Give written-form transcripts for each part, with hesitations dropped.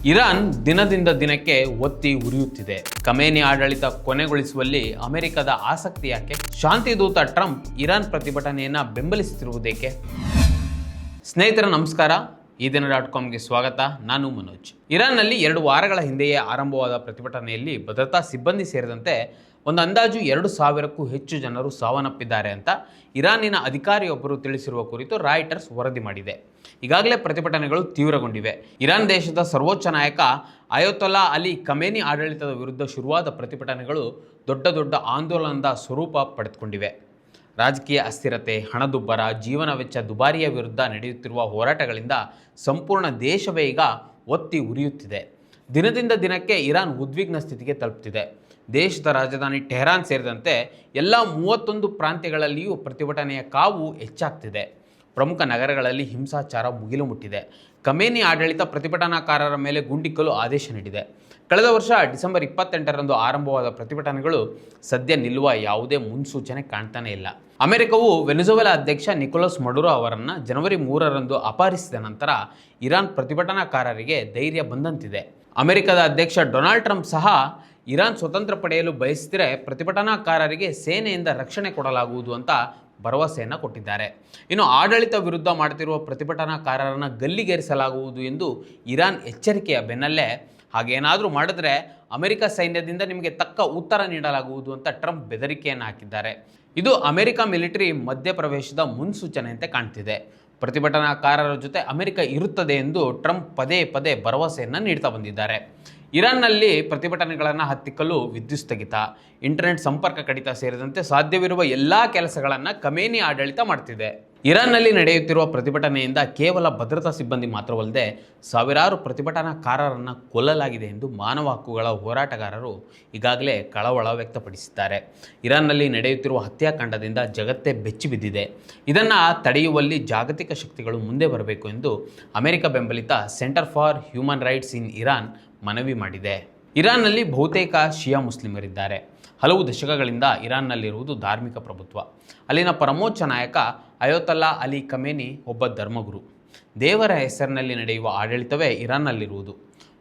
Iran ದಿನದಿಂದ ದಿನಕ್ಕೆ ಒತ್ತಿ ಉರಿಯುತ್ತಿದೆ. ಖಮೇನಿ ಆಡಳಿತ ಕೊನೆಗೊಳಿಸುವಲ್ಲಿ ಅಮೆರಿಕದ ಆಸಕ್ತಿ ಯಾಕೆ? ಶಾಂತಿ ದೂತ ಟ್ರಂಪ್ ಇರಾನ್ ಪ್ರತಿಭಟನೆಯನ್ನು ಬೆಂಬಲಿಸುತ್ತಿರುವುದೇಕೆ? ಸ್ನೇಹಿತರ ನಮಸ್ಕಾರ, ಈ ದಿನ.comಗೆ ಸ್ವಾಗತ. ನಾನು ಮನೋಜ್. ಇರಾನ್ನಲ್ಲಿ 2 ವಾರಗಳ ಹಿಂದೆಯೇ ಆರಂಭವಾದ ಪ್ರತಿಭಟನೆಯಲ್ಲಿ ಭದ್ರತಾ ಸಿಬ್ಬಂದಿ ಸೇರಿದಂತೆ ಒಂದು ಅಂದಾಜು 2,000ಕ್ಕೂ ಹೆಚ್ಚು ಜನರು ಸಾವನ್ನಪ್ಪಿದ್ದಾರೆ ಅಂತ ಇರಾನಿನ ಅಧಿಕಾರಿಯೊಬ್ಬರು ತಿಳಿಸಿರುವ ಕುರಿತು ರಾಯ್ಟರ್ಸ್ ವರದಿ ಮಾಡಿದೆ. ಈಗಾಗಲೇ ಪ್ರತಿಭಟನೆಗಳು ತೀವ್ರಗೊಂಡಿವೆ. ಇರಾನ್ ದೇಶದ ಸರ್ವೋಚ್ಚ ನಾಯಕ ಅಯತೊಲ್ಲಾ ಅಲಿ ಖಮೇನಿ ಆಡಳಿತದ ವಿರುದ್ಧ ಶುರುವಾದ ಪ್ರತಿಭಟನೆಗಳು ದೊಡ್ಡ ಆಂದೋಲನದ ಸ್ವರೂಪ ಪಡೆದುಕೊಂಡಿವೆ. ರಾಜಕೀಯ ಅಸ್ಥಿರತೆ, ಹಣದುಬ್ಬರ, ಜೀವನ ವೆಚ್ಚ ದುಬಾರಿಯ ವಿರುದ್ಧ ನಡೆಯುತ್ತಿರುವ ಹೋರಾಟಗಳಿಂದ ಸಂಪೂರ್ಣ ದೇಶವೇ ಈಗ ಒತ್ತಿ ಉರಿಯುತ್ತಿದೆ. ದಿನದಿಂದ ದಿನಕ್ಕೆ ಇರಾನ್ ಉದ್ವಿಗ್ನ ಸ್ಥಿತಿಗೆ ತಲುಪುತ್ತಿದೆ. ದೇಶದ ರಾಜಧಾನಿ ಟೆಹರಾನ್ ಸೇರಿದಂತೆ ಎಲ್ಲ 31 ಪ್ರಾಂತ್ಯಗಳಲ್ಲಿಯೂ ಪ್ರತಿಭಟನೆಯ ಕಾವು ಹೆಚ್ಚಾಗ್ತಿದೆ. ಪ್ರಮುಖ ನಗರಗಳಲ್ಲಿ ಹಿಂಸಾಚಾರ ಮುಗಿಲು ಮುಟ್ಟಿದೆ. ಖಮೇನಿ ಆಡಳಿತ ಪ್ರತಿಭಟನಾಕಾರರ ಮೇಲೆ ಗುಂಡಿಕ್ಕಲು ಆದೇಶ ನೀಡಿದೆ. ಕಳೆದ ವರ್ಷ ಡಿಸೆಂಬರ್ 28ರಂದು ಆರಂಭವಾದ ಪ್ರತಿಭಟನೆಗಳು ಸದ್ಯ ನಿಲ್ಲುವ ಯಾವುದೇ ಮುನ್ಸೂಚನೆ ಕಾಣ್ತಾನೆ ಇಲ್ಲ. ಅಮೆರಿಕವು ವೆನೆಜುವೆಲಾ ಅಧ್ಯಕ್ಷ ನಿಕೋಲಸ್ ಮಡುರೋ ಅವರನ್ನು ಜನವರಿ 3ರಂದು ಅಪಹರಿಸಿದ ನಂತರ ಇರಾನ್ ಪ್ರತಿಭಟನಾಕಾರರಿಗೆ ಧೈರ್ಯ ಬಂದಂತಿದೆ. ಅಮೆರಿಕದ ಅಧ್ಯಕ್ಷ ಡೊನಾಲ್ಡ್ ಟ್ರಂಪ್ ಸಹ ಇರಾನ್ ಸ್ವತಂತ್ರ ಪಡೆಯಲು ಬಯಸಿದರೆ ಪ್ರತಿಭಟನಾಕಾರರಿಗೆ ಸೇನೆಯಿಂದ ರಕ್ಷಣೆ ಕೊಡಲಾಗುವುದು ಅಂತ ಭರವಸೆಯನ್ನು ಕೊಟ್ಟಿದ್ದಾರೆ. ಇನ್ನು ಆಡಳಿತ ವಿರುದ್ಧ ಮಾಡುತ್ತಿರುವ ಪ್ರತಿಭಟನಾಕಾರರನ್ನು ಗಲ್ಲಿಗೇರಿಸಲಾಗುವುದು ಎಂದು ಇರಾನ್ ಎಚ್ಚರಿಕೆಯ ಬೆನ್ನಲ್ಲೇ ಹಾಗೇನಾದರೂ ಮಾಡಿದ್ರೆ ಅಮೆರಿಕ ಸೈನ್ಯದಿಂದ ನಿಮಗೆ ತಕ್ಕ ಉತ್ತರ ನೀಡಲಾಗುವುದು ಅಂತ ಟ್ರಂಪ್ ಬೆದರಿಕೆಯನ್ನು ಹಾಕಿದ್ದಾರೆ. ಇದು ಅಮೆರಿಕ ಮಿಲಿಟರಿ ಮಧ್ಯಪ್ರವೇಶದ ಮುನ್ಸೂಚನೆಯಂತೆ ಕಾಣ್ತಿದೆ. ಪ್ರತಿಭಟನಾಕಾರರ ಜೊತೆ ಅಮೆರಿಕ ಇರುತ್ತದೆ ಎಂದು ಟ್ರಂಪ್ ಪದೇ ಭರವಸೆಯನ್ನು ನೀಡ್ತಾ ಬಂದಿದ್ದಾರೆ. ಇರಾನ್ನಲ್ಲಿ ಪ್ರತಿಭಟನೆಗಳನ್ನು ಹತ್ತಿಕ್ಕಲು ವಿದ್ಯುತ್ ಸ್ಥಗಿತ, ಇಂಟರ್ನೆಟ್ ಸಂಪರ್ಕ ಕಡಿತ ಸೇರಿದಂತೆ ಸಾಧ್ಯವಿರುವ ಎಲ್ಲ ಕೆಲಸಗಳನ್ನು ಖಮೇನಿ ಆಡಳಿತ ಮಾಡ್ತಿದೆ. ಇರಾನ್ನಲ್ಲಿ ನಡೆಯುತ್ತಿರುವ ಪ್ರತಿಭಟನೆಯಿಂದ ಕೇವಲ ಭದ್ರತಾ ಸಿಬ್ಬಂದಿ ಮಾತ್ರವಲ್ಲದೆ ಸಾವಿರಾರು ಪ್ರತಿಭಟನಾಕಾರರನ್ನು ಕೊಲ್ಲಲಾಗಿದೆ ಎಂದು ಮಾನವ ಹಕ್ಕುಗಳ ಹೋರಾಟಗಾರರು ಈಗಾಗಲೇ ಕಳವಳ ವ್ಯಕ್ತಪಡಿಸಿದ್ದಾರೆ. ಇರಾನ್ನಲ್ಲಿ ನಡೆಯುತ್ತಿರುವ ಹತ್ಯಾಕಾಂಡದಿಂದ ಜಗತ್ತೇ ಬೆಚ್ಚಿಬಿದ್ದಿದೆ. ಇದನ್ನು ತಡೆಯುವಲ್ಲಿ ಜಾಗತಿಕ ಶಕ್ತಿಗಳು ಮುಂದೆ ಬರಬೇಕು ಎಂದು ಅಮೆರಿಕ ಬೆಂಬಲಿತ centre for human rights in Iran ಮನವಿ ಮಾಡಿದೆ. ಇರಾನ್ನಲ್ಲಿ ಬಹುತೇಕ ಶಿಯಾ ಮುಸ್ಲಿಮರಿದ್ದಾರೆ. ಹಲವು ದಶಕಗಳಿಂದ ಇರಾನ್ನಲ್ಲಿರುವುದು ಧಾರ್ಮಿಕ ಪ್ರಭುತ್ವ. ಅಲ್ಲಿನ ಪರಮೋಚ್ಚ ನಾಯಕ ಅಯತೊಲ್ಲಾ ಅಲಿ ಖಮೇನಿ ಒಬ್ಬ ಧರ್ಮಗುರು. ದೇವರ ಹೆಸರಿನಲ್ಲಿ ನಡೆಯುವ ಆಡಳಿತವೇ ಇರಾನ್ನಲ್ಲಿರುವುದು.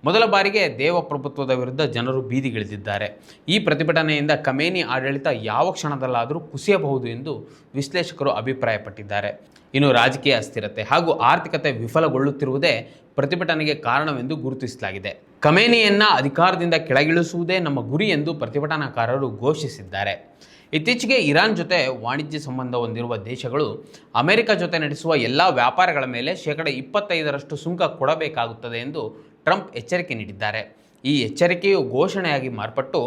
ಮೊದಲ ಬಾರಿಗೆ ದೇವಪ್ರಭುತ್ವದ ವಿರುದ್ಧ ಜನರು ಬೀದಿಗಿಳಿದಿದ್ದಾರೆ. ಈ ಪ್ರತಿಭಟನೆಯಿಂದ ಖಮೇನಿ ಆಡಳಿತ ಯಾವ ಕ್ಷಣದಲ್ಲಾದರೂ ಕುಸಿಯಬಹುದು ಎಂದು ವಿಶ್ಲೇಷಕರು ಅಭಿಪ್ರಾಯಪಟ್ಟಿದ್ದಾರೆ. ಇನ್ನು ರಾಜಕೀಯ ಅಸ್ಥಿರತೆ ಹಾಗೂ ಆರ್ಥಿಕತೆ ವಿಫಲಗೊಳ್ಳುತ್ತಿರುವುದೇ ಪ್ರತಿಭಟನೆಗೆ ಕಾರಣವೆಂದು ಗುರುತಿಸಲಾಗಿದೆ. ಖಮೇನಿಯನ್ನು ಅಧಿಕಾರದಿಂದ ಕೆಳಗಿಳಿಸುವುದೇ ನಮ್ಮ ಗುರಿ ಎಂದು ಪ್ರತಿಭಟನಾಕಾರರು ಘೋಷಿಸಿದ್ದಾರೆ. ಇತ್ತೀಚೆಗೆ ಇರಾನ್ ಜೊತೆ ವಾಣಿಜ್ಯ ಸಂಬಂಧ ಹೊಂದಿರುವ ದೇಶಗಳು ಅಮೆರಿಕ ಜೊತೆ ನಡೆಸುವ ಎಲ್ಲ ವ್ಯಾಪಾರಗಳ ಮೇಲೆ 25% ಸುಂಕ ಕೊಡಬೇಕಾಗುತ್ತದೆ ಎಂದು ಟ್ರಂಪ್ ಎಚ್ಚರಿಕೆ ನೀಡಿದ್ದಾರೆ. ಈ ಎಚ್ಚರಿಕೆಯು ಘೋಷಣೆಯಾಗಿ ಮಾರ್ಪಟ್ಟು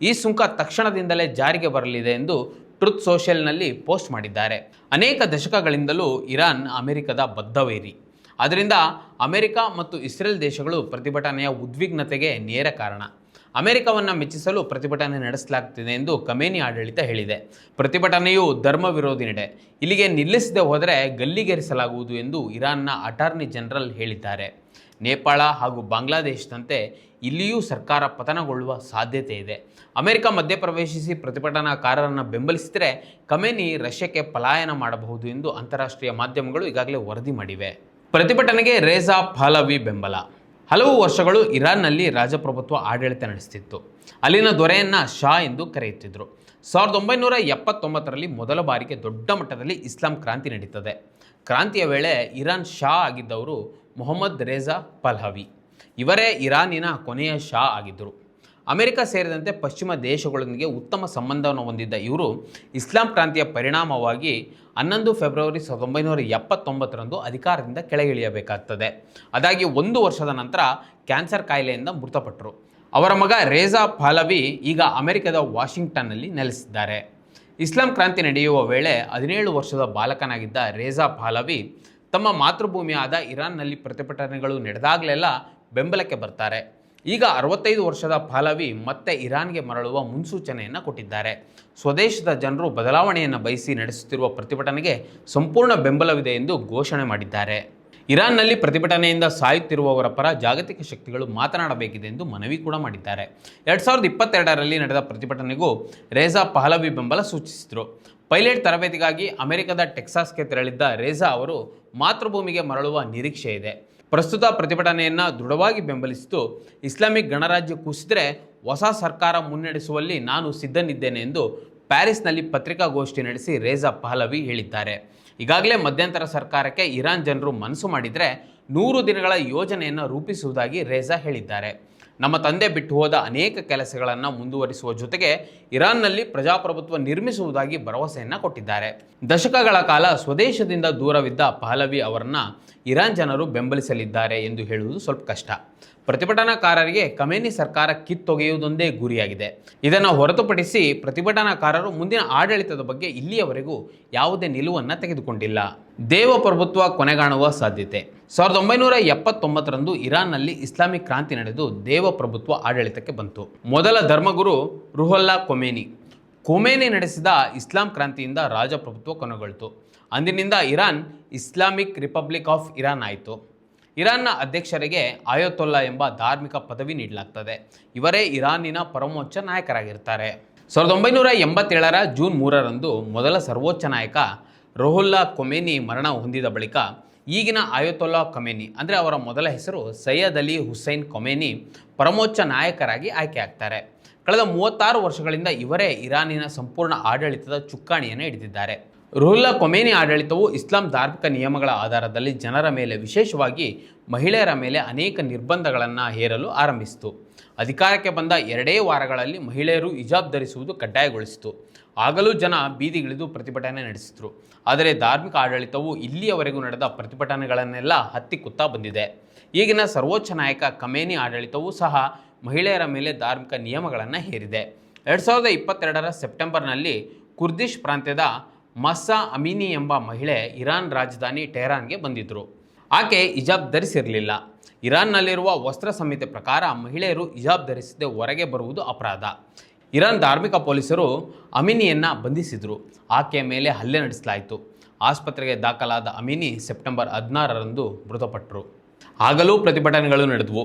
ಈ ಸುಂಕ ತಕ್ಷಣದಿಂದಲೇ ಜಾರಿಗೆ ಬರಲಿದೆ ಎಂದು ಟ್ರುತ್ ಸೋಷಿಯಲ್ನಲ್ಲಿ ಪೋಸ್ಟ್ ಮಾಡಿದ್ದಾರೆ. ಅನೇಕ ದಶಕಗಳಿಂದಲೂ ಇರಾನ್ ಅಮೆರಿಕದ ಬದ್ಧವೈರಿ. ಆದ್ದರಿಂದ ಅಮೆರಿಕ ಮತ್ತು ಇಸ್ರೇಲ್ ದೇಶಗಳು ಪ್ರತಿಭಟನೆಯ ಉದ್ವಿಗ್ನತೆಗೆ ನೇರ ಕಾರಣ. ಅಮೆರಿಕವನ್ನು ಮೆಚ್ಚಿಸಲು ಪ್ರತಿಭಟನೆ ನಡೆಸಲಾಗುತ್ತಿದೆ ಎಂದು ಖಮೇನಿ ಆಡಳಿತ ಹೇಳಿದೆ. ಪ್ರತಿಭಟನೆಯು ಧರ್ಮ ವಿರೋಧಿ ನಡೆ, ಇಲ್ಲಿಗೆ ನಿಲ್ಲಿಸದೆ ಹೋದರೆ ಗಲ್ಲಿಗೇರಿಸಲಾಗುವುದು ಎಂದು ಇರಾನ್ನ ಅಟಾರ್ನಿ ಜನರಲ್ ಹೇಳಿದ್ದಾರೆ. ನೇಪಾಳ ಹಾಗೂ ಬಾಂಗ್ಲಾದೇಶದಂತೆ ಇಲ್ಲಿಯೂ ಸರ್ಕಾರ ಪತನಗೊಳ್ಳುವ ಸಾಧ್ಯತೆ ಇದೆ. ಅಮೆರಿಕ ಮಧ್ಯಪ್ರವೇಶಿಸಿ ಪ್ರತಿಭಟನಾಕಾರರನ್ನು ಬೆಂಬಲಿಸಿದರೆ ಖಮೇನಿ ರಷ್ಯಾಕ್ಕೆ ಪಲಾಯನ ಮಾಡಬಹುದು ಎಂದು ಅಂತಾರಾಷ್ಟ್ರೀಯ ಮಾಧ್ಯಮಗಳು ಈಗಾಗಲೇ ವರದಿ ಮಾಡಿವೆ. ಪ್ರತಿಭಟನೆಗೆ ರೇಜಾ ಪಹ್ಲವಿ ಬೆಂಬಲ. ಹಲವು ವರ್ಷಗಳು ಇರಾನ್ನಲ್ಲಿ ರಾಜಪ್ರಭುತ್ವ ಆಡಳಿತ ನಡೆಸುತ್ತಿತ್ತು. ಅಲ್ಲಿನ ದೊರೆಯನ್ನು ಶಾ ಎಂದು ಕರೆಯುತ್ತಿದ್ದರು. 1979ರಲ್ಲಿ ಮೊದಲ ಬಾರಿಗೆ ದೊಡ್ಡ ಮಟ್ಟದಲ್ಲಿ ಇಸ್ಲಾಂ ಕ್ರಾಂತಿ ನಡೀತದೆ. ಕ್ರಾಂತಿಯ ವೇಳೆ ಇರಾನ್ ಶಾ ಆಗಿದ್ದವರು ಮೊಹಮ್ಮದ್ ರೇಜಾ ಪಹ್ಲವಿ. ಇವರೇ ಇರಾನಿನ ಕೊನೆಯ ಶಾ ಆಗಿದ್ದರು. ಅಮೆರಿಕ ಸೇರಿದಂತೆ ಪಶ್ಚಿಮ ದೇಶಗಳೊಂದಿಗೆ ಉತ್ತಮ ಸಂಬಂಧವನ್ನು ಹೊಂದಿದ್ದ ಇವರು ಇಸ್ಲಾಂ ಕ್ರಾಂತಿಯ ಪರಿಣಾಮವಾಗಿ 11 ಫೆಬ್ರವರಿ 1979ರಂದು ಅಧಿಕಾರದಿಂದ ಕೆಳಗಿಳಿಯಬೇಕಾಗ್ತದೆ. ಅದಾಗಿ 1 ವರ್ಷದ ನಂತರ ಕ್ಯಾನ್ಸರ್ ಕಾಯಿಲೆಯಿಂದ ಮೃತಪಟ್ಟರು. ಅವರ ಮಗ ರೇಜಾ ಪಹ್ಲವಿ ಈಗ ಅಮೆರಿಕದ ವಾಷಿಂಗ್ಟನ್ನಲ್ಲಿ ನೆಲೆಸಿದ್ದಾರೆ. ಇಸ್ಲಾಂ ಕ್ರಾಂತಿ ನಡೆಯುವ ವೇಳೆ 17 ವರ್ಷದ ಬಾಲಕನಾಗಿದ್ದ ರೇಜಾ ಪಹ್ಲವಿ ತಮ್ಮ ಮಾತೃಭೂಮಿಯಾದ ಇರಾನ್ನಲ್ಲಿ ಪ್ರತಿಭಟನೆಗಳು ನಡೆದಾಗಲೆಲ್ಲ ಬೆಂಬಲಕ್ಕೆ ಬರ್ತಾರೆ. ಈಗ 65 ವರ್ಷದ ಪಹ್ಲವಿ ಮತ್ತೆ ಇರಾನ್ಗೆ ಮರಳುವ ಮುನ್ಸೂಚನೆಯನ್ನು ಕೊಟ್ಟಿದ್ದಾರೆ. ಸ್ವದೇಶದ ಜನರು ಬದಲಾವಣೆಯನ್ನು ಬಯಸಿ ನಡೆಸುತ್ತಿರುವ ಪ್ರತಿಭಟನೆಗೆ ಸಂಪೂರ್ಣ ಬೆಂಬಲವಿದೆ ಎಂದು ಘೋಷಣೆ ಮಾಡಿದ್ದಾರೆ. ಇರಾನ್ನಲ್ಲಿ ಪ್ರತಿಭಟನೆಯಿಂದ ಸಾಯುತ್ತಿರುವವರ ಪರ ಜಾಗತಿಕ ಶಕ್ತಿಗಳು ಮಾತನಾಡಬೇಕಿದೆ ಎಂದು ಮನವಿ ಕೂಡ ಮಾಡಿದ್ದಾರೆ. 2022ರಲ್ಲಿ ನಡೆದ ಪ್ರತಿಭಟನೆಗೂ ರೇಜಾ ಪಹ್ಲವಿ ಬೆಂಬಲ ಸೂಚಿಸಿದರು. ಪೈಲಟ್ ತರಬೇತಿಗಾಗಿ ಅಮೆರಿಕದ ಟೆಕ್ಸಾಸ್ಗೆ ತೆರಳಿದ್ದ ರೇಜಾ ಅವರು ಮಾತೃಭೂಮಿಗೆ ಮರಳುವ ನಿರೀಕ್ಷೆ ಇದೆ. ಪ್ರಸ್ತುತ ಪ್ರತಿಭಟನೆಯನ್ನು ದೃಢವಾಗಿ ಬೆಂಬಲಿಸಿದ್ದು ಇಸ್ಲಾಮಿಕ್ ಗಣರಾಜ್ಯ ಕುಸಿದರೆ ಹೊಸ ಸರ್ಕಾರ ಮುನ್ನಡೆಸುವಲ್ಲಿ ನಾನು ಸಿದ್ಧನಿದ್ದೇನೆ ಎಂದು ಪ್ಯಾರಿಸ್ನಲ್ಲಿ ಪತ್ರಿಕಾಗೋಷ್ಠಿ ನಡೆಸಿ ರೇಜಾ ಪಹಲವಿ ಹೇಳಿದ್ದಾರೆ. ಈಗಾಗಲೇ ಮಧ್ಯಂತರ ಸರ್ಕಾರಕ್ಕೆ ಇರಾನ್ ಜನರು ಮನಸ್ಸು ಮಾಡಿದರೆ 100 ದಿನಗಳ ಯೋಜನೆಯನ್ನು ರೂಪಿಸುವುದಾಗಿ ರೇಜಾ ಹೇಳಿದ್ದಾರೆ. ನಮ್ಮ ತಂದೆ ಬಿಟ್ಟು ಹೋದ ಅನೇಕ ಕೆಲಸಗಳನ್ನು ಮುಂದುವರಿಸುವ ಜೊತೆಗೆ ಇರಾನ್ನಲ್ಲಿ ಪ್ರಜಾಪ್ರಭುತ್ವ ನಿರ್ಮಿಸುವುದಾಗಿ ಭರವಸೆಯನ್ನು ಕೊಟ್ಟಿದ್ದಾರೆ. ದಶಕಗಳ ಕಾಲ ಸ್ವದೇಶದಿಂದ ದೂರವಿದ್ದ ಪಹಲವಿ ಅವರನ್ನು ಇರಾನ್ ಜನರು ಬೆಂಬಲಿಸಲಿದ್ದಾರೆ ಎಂದು ಹೇಳುವುದು ಸ್ವಲ್ಪ ಕಷ್ಟ. ಪ್ರತಿಭಟನಾಕಾರರಿಗೆ ಖಮೇನಿ ಸರ್ಕಾರ ಕಿತ್ತೊಗೆಯುವುದೊಂದೇ ಗುರಿಯಾಗಿದೆ. ಇದನ್ನು ಹೊರತುಪಡಿಸಿ ಪ್ರತಿಭಟನಾಕಾರರು ಮುಂದಿನ ಆಡಳಿತದ ಬಗ್ಗೆ ಇಲ್ಲಿಯವರೆಗೂ ಯಾವುದೇ ನಿಲುವನ್ನು ತೆಗೆದುಕೊಂಡಿಲ್ಲ. ದೇವಪ್ರಭುತ್ವ ಕೊನೆಗಾಣುವ ಸಾಧ್ಯತೆ. 1979ರಂದು ಇರಾನ್ನಲ್ಲಿ ಇಸ್ಲಾಮಿಕ್ ಕ್ರಾಂತಿ ನಡೆದು ದೇವಪ್ರಭುತ್ವ ಆಡಳಿತಕ್ಕೆ ಬಂತು. ಮೊದಲ ಧರ್ಮಗುರು ರುಹುಲ್ಲಾ ಖೊಮೇನಿ ನಡೆಸಿದ ಇಸ್ಲಾಂ ಕ್ರಾಂತಿಯಿಂದ ರಾಜಪ್ರಭುತ್ವ ಕೊನೆಗೊಳ್ತು. ಅಂದಿನಿಂದ Iran Islamic republic of Iran ಆಯಿತು. ಇರಾನ್ನ ಅಧ್ಯಕ್ಷರಿಗೆ ಆಯತೊಲ್ಲಾ ಎಂಬ ಧಾರ್ಮಿಕ ಪದವಿ ನೀಡಲಾಗ್ತದೆ. ಇವರೇ ಇರಾನಿನ ಪರಮೋಚ್ಚ ನಾಯಕರಾಗಿರ್ತಾರೆ. 1987ರ ಜೂನ್ 3ರಂದು ಮೊದಲ ಸರ್ವೋಚ್ಚ ನಾಯಕ ರುಹುಲ್ಲಾ ಖೊಮೇನಿ ಮರಣ ಹೊಂದಿದ ಬಳಿಕ ಈಗಿನ ಆಯತೊಲ್ಲಾ ಖೊಮೇನಿ ಅಂದರೆ ಅವರ ಮೊದಲ ಹೆಸರು ಸೈಯದ್ ಅಲಿ ಹುಸೈನ್ ಖೊಮೇನಿ ಪರಮೋಚ್ಚ ನಾಯಕರಾಗಿ ಆಯ್ಕೆಯಾಗ್ತಾರೆ. ಕಳೆದ 36 ವರ್ಷಗಳಿಂದ ಇವರೇ ಇರಾನಿನ ಸಂಪೂರ್ಣ ಆಡಳಿತದ ಚುಕ್ಕಾಣಿಯನ್ನು ಹಿಡಿದಿದ್ದಾರೆ. ರುಹುಲ್ಲಾ ಖೊಮೇನಿ ಆಡಳಿತವು ಇಸ್ಲಾಂ ಧಾರ್ಮಿಕ ನಿಯಮಗಳ ಆಧಾರದಲ್ಲಿ ಜನರ ಮೇಲೆ, ವಿಶೇಷವಾಗಿ ಮಹಿಳೆಯರ ಮೇಲೆ ಅನೇಕ ನಿರ್ಬಂಧಗಳನ್ನು ಹೇರಲು ಆರಂಭಿಸಿತು. ಅಧಿಕಾರಕ್ಕೆ ಬಂದ 2 ವಾರಗಳಲ್ಲಿ ಮಹಿಳೆಯರು ಹಿಜಾಬ್ ಧರಿಸುವುದು ಕಡ್ಡಾಯಗೊಳಿಸಿತು. ಆಗಲೂ ಜನ ಬೀದಿಗಿಳಿದು ಪ್ರತಿಭಟನೆ ನಡೆಸಿದರು. ಆದರೆ ಧಾರ್ಮಿಕ ಆಡಳಿತವು ಇಲ್ಲಿಯವರೆಗೂ ನಡೆದ ಪ್ರತಿಭಟನೆಗಳನ್ನೆಲ್ಲ ಹತ್ತಿಕ್ಕುತ್ತಾ ಬಂದಿದೆ. ಈಗಿನ ಸರ್ವೋಚ್ಚ ನಾಯಕ ಖಮೇನಿ ಆಡಳಿತವೂ ಸಹ ಮಹಿಳೆಯರ ಮೇಲೆ ಧಾರ್ಮಿಕ ನಿಯಮಗಳನ್ನು ಹೇರಿದೆ. 2022ರ ಸೆಪ್ಟೆಂಬರ್ನಲ್ಲಿ ಕುರ್ದಿಶ್ ಪ್ರಾಂತ್ಯದ ಮಸ್ಸಾ ಅಮಿನಿ ಎಂಬ ಮಹಿಳೆ ಇರಾನ್ ರಾಜಧಾನಿ ಟೆಹರಾನ್ಗೆ ಬಂದಿದ್ದರು. ಆಕೆ ಹಿಜಾಬ್ ಧರಿಸಿರಲಿಲ್ಲ. ಇರಾನ್ನಲ್ಲಿರುವ ವಸ್ತ್ರ ಸಂಹಿತೆ ಪ್ರಕಾರ ಮಹಿಳೆಯರು ಹಿಜಾಬ್ ಧರಿಸದೆ ಹೊರಗೆ ಬರುವುದು ಅಪರಾಧ. ಇರಾನ್ ಧಾರ್ಮಿಕ ಪೊಲೀಸರು ಅಮಿನಿಯನ್ನು ಬಂಧಿಸಿದರು. ಆಕೆಯ ಮೇಲೆ ಹಲ್ಲೆ ನಡೆಸಲಾಯಿತು. ಆಸ್ಪತ್ರೆಗೆ ದಾಖಲಾದ ಅಮಿನಿ ಸೆಪ್ಟೆಂಬರ್ 16ರಂದು ಮೃತಪಟ್ಟರು. ಆಗಲೂ ಪ್ರತಿಭಟನೆಗಳು ನಡೆದವು.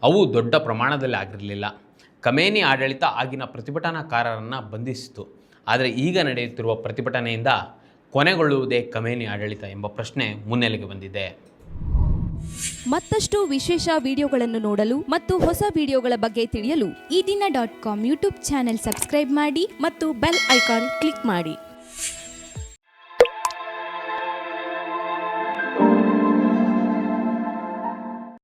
ಅವು ದೊಡ್ಡ ಪ್ರಮಾಣದಲ್ಲಿ ಆಗಿರಲಿಲ್ಲ. ಖಮೇನಿ ಆಡಳಿತ ಆಗಿನ ಪ್ರತಿಭಟನಾಕಾರರನ್ನು ಬಂಧಿಸಿತು. ಆದರೆ ಈಗ ನಡೆಯುತ್ತಿರುವ ಪ್ರತಿಭಟನೆಯಿಂದ ಕೊನೆಗೊಳ್ಳುವುದೇ ಖಮೇನಿ ಆಡಳಿತ ಎಂಬ ಪ್ರಶ್ನೆ ಮುನ್ನೆಲೆಗೆ ಬಂದಿದೆ. ಮತ್ತಷ್ಟು ವಿಶೇಷ ವಿಡಿಯೋಗಳನ್ನು ನೋಡಲು ಮತ್ತು ಹೊಸ ವಿಡಿಯೋಗಳ ಬಗ್ಗೆ ತಿಳಿಯಲು eDina.com ಯೂಟ್ಯೂಬ್ ಚಾನೆಲ್ ಸಬ್ಸ್ಕ್ರೈಬ್ ಮಾಡಿ ಮತ್ತು ಬೆಲ್ ಐಕಾನ್ ಕ್ಲಿಕ್ ಮಾಡಿ.